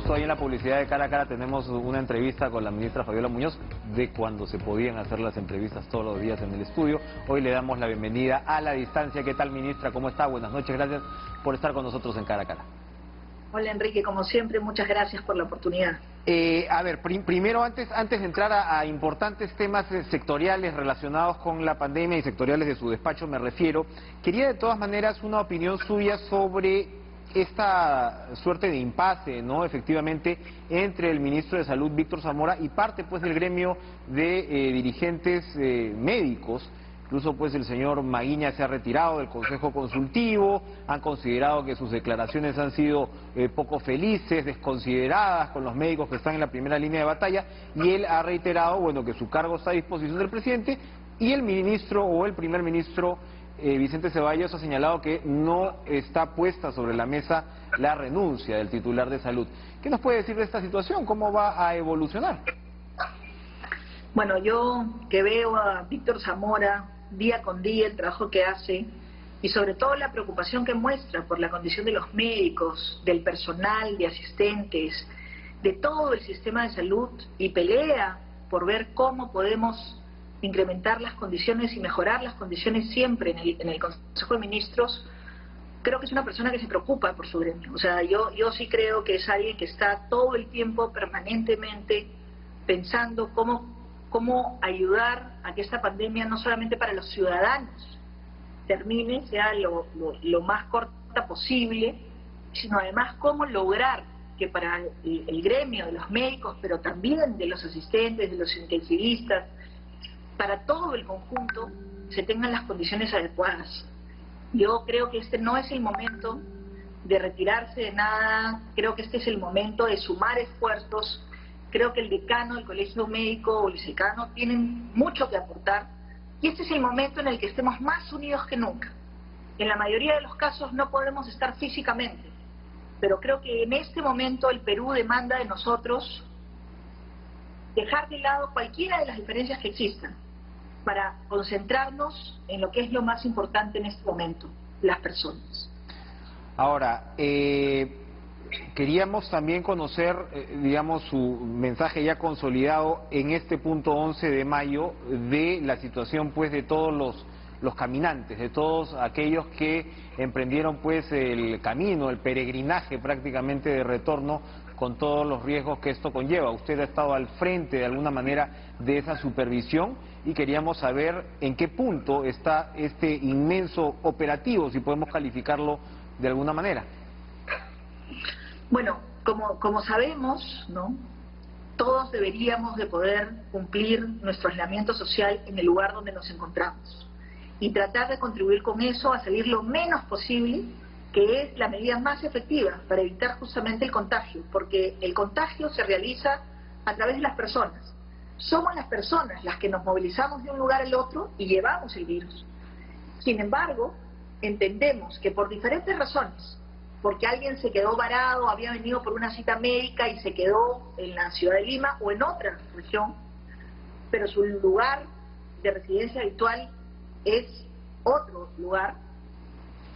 Justo ahí en la publicidad de Cara a Cara tenemos una entrevista con la ministra Fabiola Muñoz de cuando se podían hacer las entrevistas todos los días en el estudio. Hoy le damos la bienvenida a la distancia. ¿Qué tal, ministra? ¿Cómo está? Buenas noches, gracias por estar con nosotros en Cara a Cara. Hola Enrique, como siempre, muchas gracias por la oportunidad. A ver, primero, antes de entrar a importantes temas sectoriales relacionados con la pandemia y sectoriales de su despacho me refiero, quería de todas maneras una opinión suya sobre esta suerte de impasse, ¿no?, efectivamente, entre el ministro de Salud, Víctor Zamora, y parte pues del gremio de dirigentes médicos. Incluso pues el señor Maguiña se ha retirado del Consejo Consultivo, han considerado que sus declaraciones han sido poco felices, desconsideradas con los médicos que están en la primera línea de batalla, y él ha reiterado, bueno, que su cargo está a disposición del presidente, y el ministro o el primer ministro Vicente Ceballos ha señalado que no está puesta sobre la mesa la renuncia del titular de salud. ¿Qué nos puede decir de esta situación? ¿Cómo va a evolucionar? Bueno, yo que veo a Víctor Zamora día con día, el trabajo que hace y sobre todo la preocupación que muestra por la condición de los médicos, del personal, de asistentes, de todo el sistema de salud, y pelea por ver cómo podemos incrementar las condiciones y mejorar las condiciones siempre en el Consejo de Ministros. Creo que es una persona que se preocupa por su gremio. O sea, yo sí creo que es alguien que está todo el tiempo, permanentemente, pensando cómo ayudar a que esta pandemia, no solamente para los ciudadanos, termine, sea lo más corta posible, sino además cómo lograr que para el gremio de los médicos, pero también de los asistentes, de los intensivistas, para todo el conjunto, se tengan las condiciones adecuadas. Yo creo que este no es el momento de retirarse de nada, creo que este es el momento de sumar esfuerzos. Creo que el decano del Colegio Médico o el vicedecano tienen mucho que aportar, y este es el momento en el que estemos más unidos que nunca. En la mayoría de los casos no podemos estar físicamente, pero creo que en este momento el Perú demanda de nosotros dejar de lado cualquiera de las diferencias que existan para concentrarnos en lo que es lo más importante en este momento, las personas. Ahora, queríamos también conocer, digamos, su mensaje ya consolidado en este punto 11 de mayo de la situación pues de todos los caminantes, de todos aquellos que emprendieron pues el camino, el peregrinaje prácticamente de retorno, con todos los riesgos que esto conlleva. Usted ha estado al frente de alguna manera de esa supervisión y queríamos saber en qué punto está este inmenso operativo, si podemos calificarlo de alguna manera. Bueno, como sabemos, ¿no?, todos deberíamos de poder cumplir nuestro aislamiento social en el lugar donde nos encontramos y tratar de contribuir con eso a salir lo menos posible, que es la medida más efectiva para evitar justamente el contagio, porque el contagio se realiza a través de las personas. Somos las personas las que nos movilizamos de un lugar al otro y llevamos el virus. Sin embargo, entendemos que por diferentes razones, porque alguien se quedó varado, había venido por una cita médica y se quedó en la ciudad de Lima o en otra región, pero su lugar de residencia habitual es otro lugar,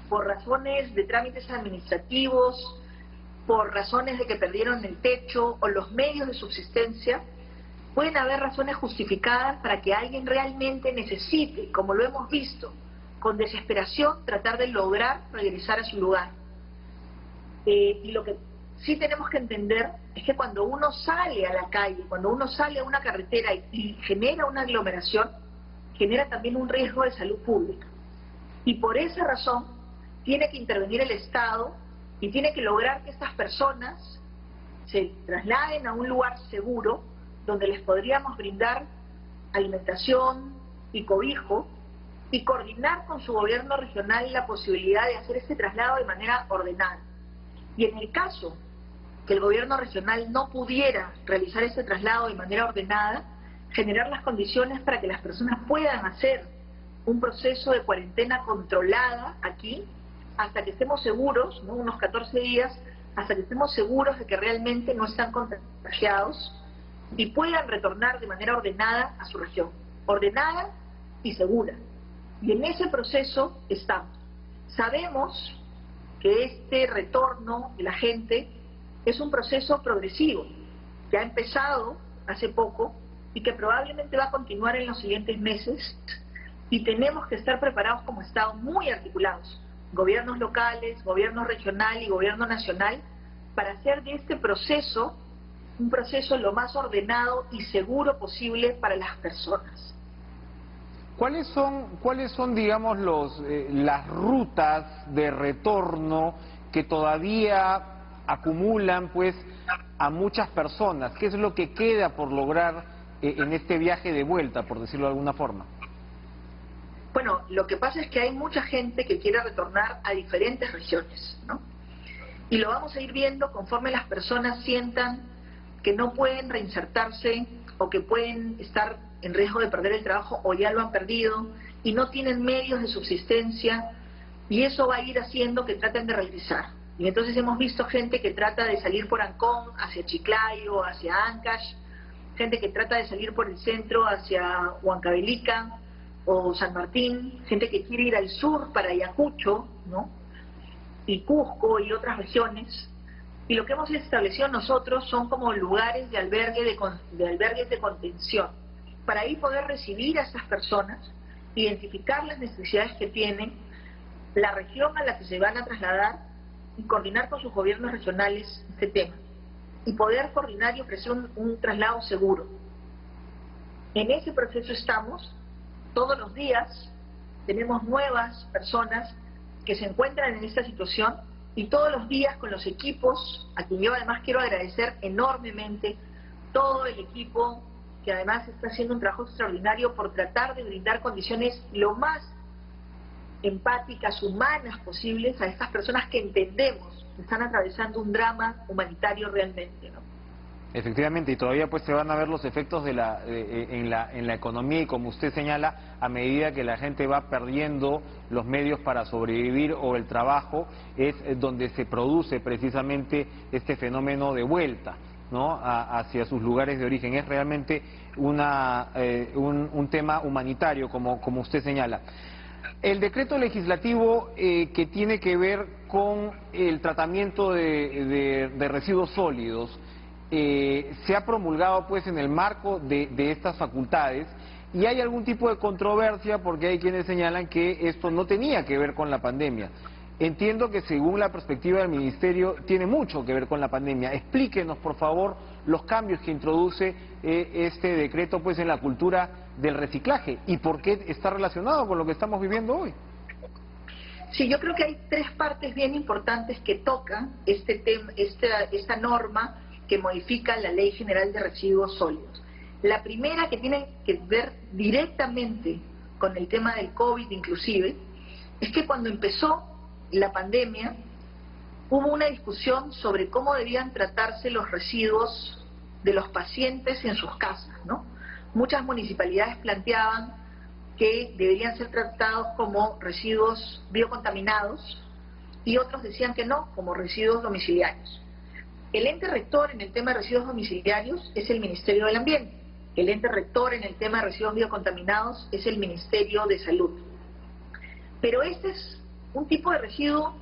por razones de trámites administrativos, por razones de que perdieron el techo o los medios de subsistencia, pueden haber razones justificadas para que alguien realmente necesite, como lo hemos visto, con desesperación, tratar de lograr regresar a su lugar. Y lo que sí tenemos que entender es que cuando uno sale a la calle, cuando uno sale a una carretera y genera una aglomeración, genera también un riesgo de salud pública. Y por esa razón tiene que intervenir el Estado y tiene que lograr que estas personas se trasladen a un lugar seguro donde les podríamos brindar alimentación y cobijo, y coordinar con su gobierno regional la posibilidad de hacer este traslado de manera ordenada. Y en el caso que el gobierno regional no pudiera realizar este traslado de manera ordenada, generar las condiciones para que las personas puedan hacer un proceso de cuarentena controlada aquí, hasta que estemos seguros, ¿no?, unos 14 días, hasta que estemos seguros de que realmente no están contagiados y puedan retornar de manera ordenada a su región, ordenada y segura. Y en ese proceso estamos. Sabemos que este retorno de la gente es un proceso progresivo que ha empezado hace poco y que probablemente va a continuar en los siguientes meses, y tenemos que estar preparados como Estado, muy articulados, gobiernos locales, gobierno regional y gobierno nacional, para hacer de este proceso un proceso lo más ordenado y seguro posible para las personas. ¿Cuáles son, digamos, las rutas de retorno que todavía acumulan, pues, a muchas personas? ¿Qué es lo que queda por lograr en este viaje de vuelta, por decirlo de alguna forma? Bueno, lo que pasa es que hay mucha gente que quiere retornar a diferentes regiones, ¿no? Y lo vamos a ir viendo conforme las personas sientan que no pueden reinsertarse o que pueden estar en riesgo de perder el trabajo o ya lo han perdido y no tienen medios de subsistencia, y eso va a ir haciendo que traten de regresar. Y entonces hemos visto gente que trata de salir por Ancón hacia Chiclayo, hacia Ancash, gente que trata de salir por el centro hacia Huancavelica o San Martín, gente que quiere ir al sur para Ayacucho, ¿no? Y Cusco y otras regiones. Y lo que hemos establecido nosotros son como lugares de albergues de contención, para ahí poder recibir a estas personas, identificar las necesidades que tienen, la región a la que se van a trasladar, y coordinar con sus gobiernos regionales este tema, y poder coordinar y ofrecer un traslado seguro. En ese proceso estamos. Todos los días tenemos nuevas personas que se encuentran en esta situación, y todos los días con los equipos, a quien yo además quiero agradecer enormemente, todo el equipo que además está haciendo un trabajo extraordinario por tratar de brindar condiciones lo más empáticas, humanas posibles a estas personas que entendemos que están atravesando un drama humanitario realmente, ¿no? Efectivamente, y todavía pues se van a ver los efectos en la economía, y como usted señala, a medida que la gente va perdiendo los medios para sobrevivir o el trabajo, es donde se produce precisamente este fenómeno de vuelta, ¿no?, hacia sus lugares de origen. Es realmente un tema humanitario, como usted señala. El decreto legislativo que tiene que ver con el tratamiento de residuos sólidos, se ha promulgado pues en el marco de estas facultades, y hay algún tipo de controversia porque hay quienes señalan que esto no tenía que ver con la pandemia. Entiendo que según la perspectiva del Ministerio tiene mucho que ver con la pandemia. Explíquenos por favor los cambios que introduce este decreto pues en la cultura del reciclaje, y por qué está relacionado con lo que estamos viviendo hoy. Sí, yo creo que hay tres partes bien importantes que tocan este tema, esta norma que modifica la Ley General de Residuos Sólidos. La primera, que tiene que ver directamente con el tema del COVID inclusive, es que cuando empezó la pandemia hubo una discusión sobre cómo debían tratarse los residuos de los pacientes en sus casas, ¿no? Muchas municipalidades planteaban que deberían ser tratados como residuos biocontaminados, y otros decían que no, como residuos domiciliarios. El ente rector en el tema de residuos domiciliarios es el Ministerio del Ambiente. El ente rector en el tema de residuos biocontaminados es el Ministerio de Salud. Pero este es un tipo de residuo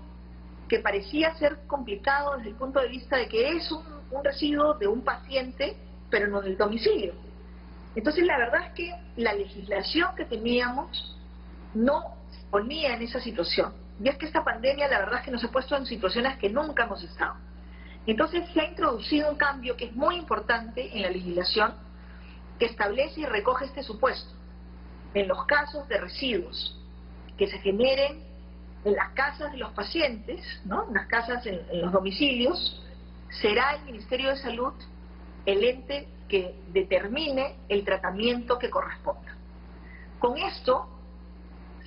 que parecía ser complicado desde el punto de vista de que es un residuo de un paciente, pero no del domicilio. Entonces la verdad es que la legislación que teníamos no ponía en esa situación. Y es que esta pandemia la verdad es que nos ha puesto en situaciones que nunca hemos estado. Entonces se ha introducido un cambio que es muy importante en la legislación, que establece y recoge este supuesto. En los casos de residuos que se generen en las casas de los pacientes, ¿no?, en las casas, en los domicilios, será el Ministerio de Salud el ente que determine el tratamiento que corresponda. Con esto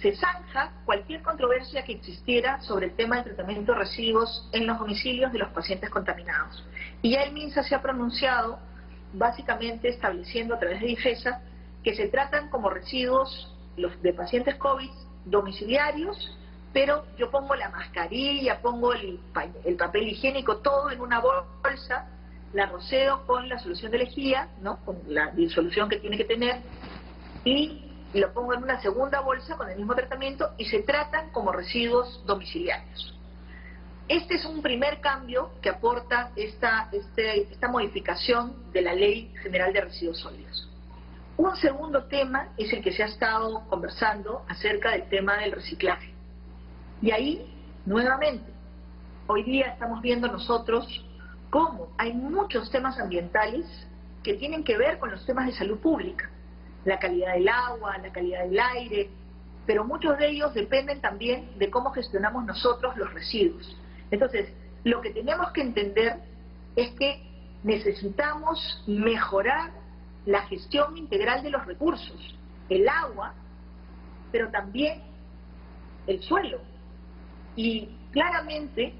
se zanja cualquier controversia que existiera sobre el tema del tratamiento de residuos en los domicilios de los pacientes contaminados. Y ya el MINSA se ha pronunciado básicamente estableciendo a través de DIGESA que se tratan como residuos los de pacientes COVID domiciliarios, pero yo pongo la mascarilla, pongo el papel higiénico, todo en una bolsa, la roceo con la solución de lejía, ¿no?, con la disolución que tiene que tener, y lo pongo en una segunda bolsa con el mismo tratamiento, y se tratan como residuos domiciliarios. Este es un primer cambio que aporta esta modificación de la Ley General de Residuos Sólidos. Un segundo tema es el que se ha estado conversando acerca del tema del reciclaje. Y ahí, nuevamente, hoy día estamos viendo nosotros cómo hay muchos temas ambientales que tienen que ver con los temas de salud pública. La calidad del agua, la calidad del aire, pero muchos de ellos dependen también de cómo gestionamos nosotros los residuos. Entonces, lo que tenemos que entender es que necesitamos mejorar la gestión integral de los recursos, el agua, pero también el suelo. Y claramente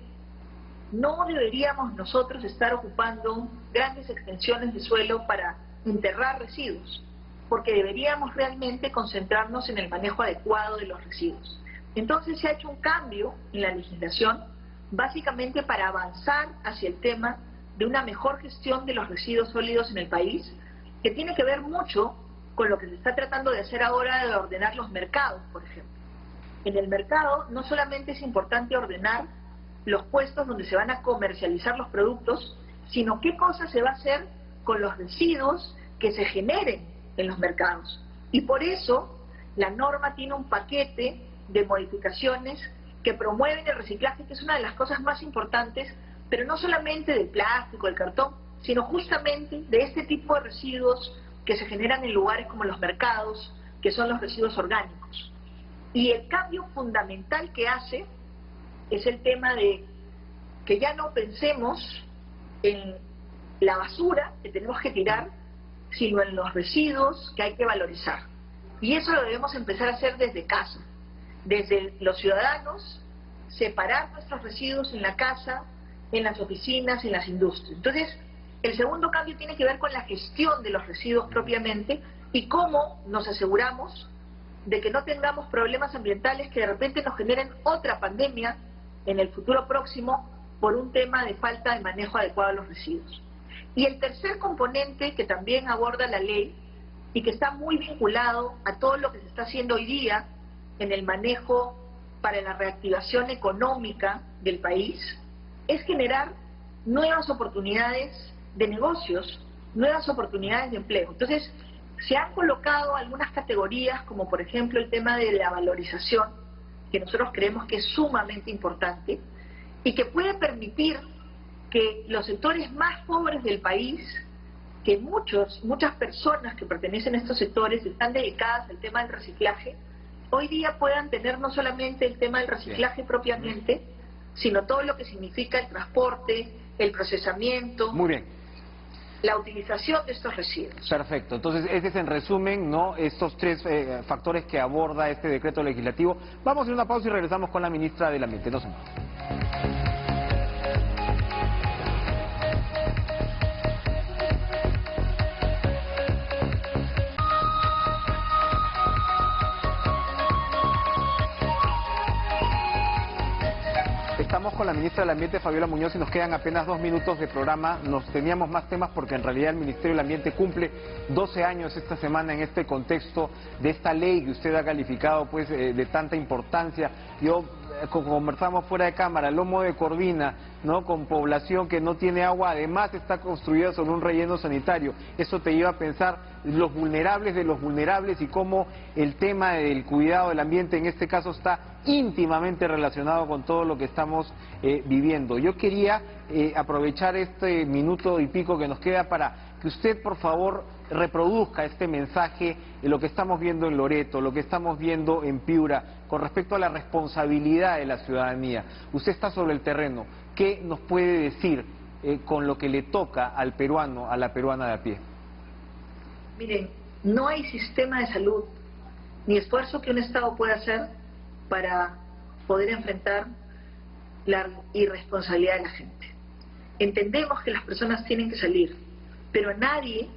no deberíamos nosotros estar ocupando grandes extensiones de suelo para enterrar residuos, porque deberíamos realmente concentrarnos en el manejo adecuado de los residuos. Entonces se ha hecho un cambio en la legislación, básicamente para avanzar hacia el tema de una mejor gestión de los residuos sólidos en el país, que tiene que ver mucho con lo que se está tratando de hacer ahora de ordenar los mercados, por ejemplo. En el mercado no solamente es importante ordenar los puestos donde se van a comercializar los productos, sino qué cosa se va a hacer con los residuos que se generen en los mercados. Y por eso la norma tiene un paquete de modificaciones que promueven el reciclaje, que es una de las cosas más importantes, pero no solamente del plástico, del cartón, sino justamente de este tipo de residuos que se generan en lugares como los mercados, que son los residuos orgánicos. Y el cambio fundamental que hace es el tema de que ya no pensemos en la basura que tenemos que tirar, sino en los residuos que hay que valorizar. Y eso lo debemos empezar a hacer desde casa, desde los ciudadanos, separar nuestros residuos en la casa, en las oficinas, en las industrias. Entonces, el segundo cambio tiene que ver con la gestión de los residuos propiamente y cómo nos aseguramos de que no tengamos problemas ambientales que de repente nos generen otra pandemia en el futuro próximo por un tema de falta de manejo adecuado de los residuos. Y el tercer componente que también aborda la ley y que está muy vinculado a todo lo que se está haciendo hoy día en el manejo para la reactivación económica del país es generar nuevas oportunidades de negocios, nuevas oportunidades de empleo. Entonces, se han colocado algunas categorías, como por ejemplo el tema de la valorización, que nosotros creemos que es sumamente importante y que puede permitir que los sectores más pobres del país, que muchas personas que pertenecen a estos sectores están dedicadas al tema del reciclaje, hoy día puedan tener no solamente el tema del reciclaje propiamente, sino todo lo que significa el transporte, el procesamiento. Muy bien. La utilización de estos residuos. Perfecto. Entonces, ese es en resumen, ¿no?, estos tres factores que aborda este decreto legislativo. Vamos a hacer una pausa y regresamos con la ministra del Ambiente. No se muevan. Estamos con la ministra del Ambiente, Fabiola Muñoz, y nos quedan apenas 2 minutos de programa. Nos teníamos más temas porque en realidad el Ministerio del Ambiente cumple 12 años esta semana en este contexto de esta ley que usted ha calificado pues de tanta importancia. Yo conversamos fuera de cámara, Lomo de Corvina, ¿no?, con población que no tiene agua, además está construida sobre un relleno sanitario. Eso te lleva a pensar los vulnerables de los vulnerables y cómo el tema del cuidado del ambiente en este caso está íntimamente relacionado con todo lo que estamos viviendo. Yo quería aprovechar este minuto y pico que nos queda para que usted, por favor, reproduzca este mensaje de lo que estamos viendo en Loreto, lo que estamos viendo en Piura, con respecto a la responsabilidad de la ciudadanía. Usted está sobre el terreno. ¿Qué nos puede decir con lo que le toca al peruano, a la peruana de a pie? Miren, no hay sistema de salud ni esfuerzo que un Estado pueda hacer para poder enfrentar la irresponsabilidad de la gente. Entendemos que las personas tienen que salir, pero a nadie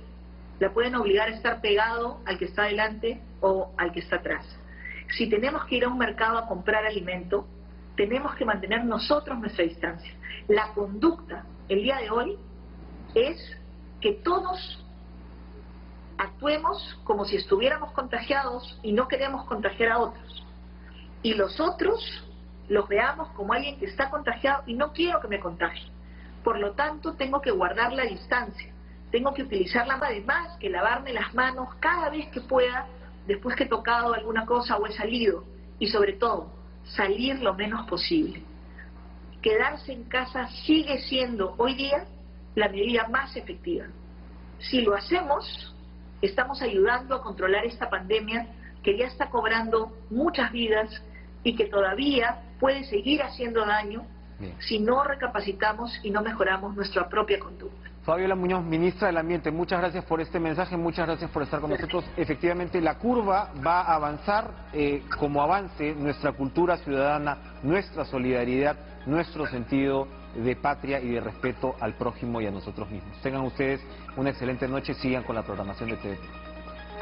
la pueden obligar a estar pegado al que está adelante o al que está atrás. Si tenemos que ir a un mercado a comprar alimento, tenemos que mantener nosotros nuestra distancia. La conducta el día de hoy es que todos actuemos como si estuviéramos contagiados y no queremos contagiar a otros. Y los otros los veamos como alguien que está contagiado y no quiero que me contagie. Por lo tanto, tengo que guardar la distancia, tengo que utilizarla además que lavarme las manos cada vez que pueda, después que he tocado alguna cosa o he salido, y sobre todo, salir lo menos posible. Quedarse en casa sigue siendo hoy día la medida más efectiva. Si lo hacemos, estamos ayudando a controlar esta pandemia que ya está cobrando muchas vidas y que todavía puede seguir haciendo daño si no recapacitamos y no mejoramos nuestra propia conducta. Fabiola Muñoz, ministra del Ambiente, muchas gracias por este mensaje, muchas gracias por estar con nosotros. Efectivamente, la curva va a avanzar como avance nuestra cultura ciudadana, nuestra solidaridad, nuestro sentido de patria y de respeto al prójimo y a nosotros mismos. Tengan ustedes una excelente noche, sigan con la programación de TVT.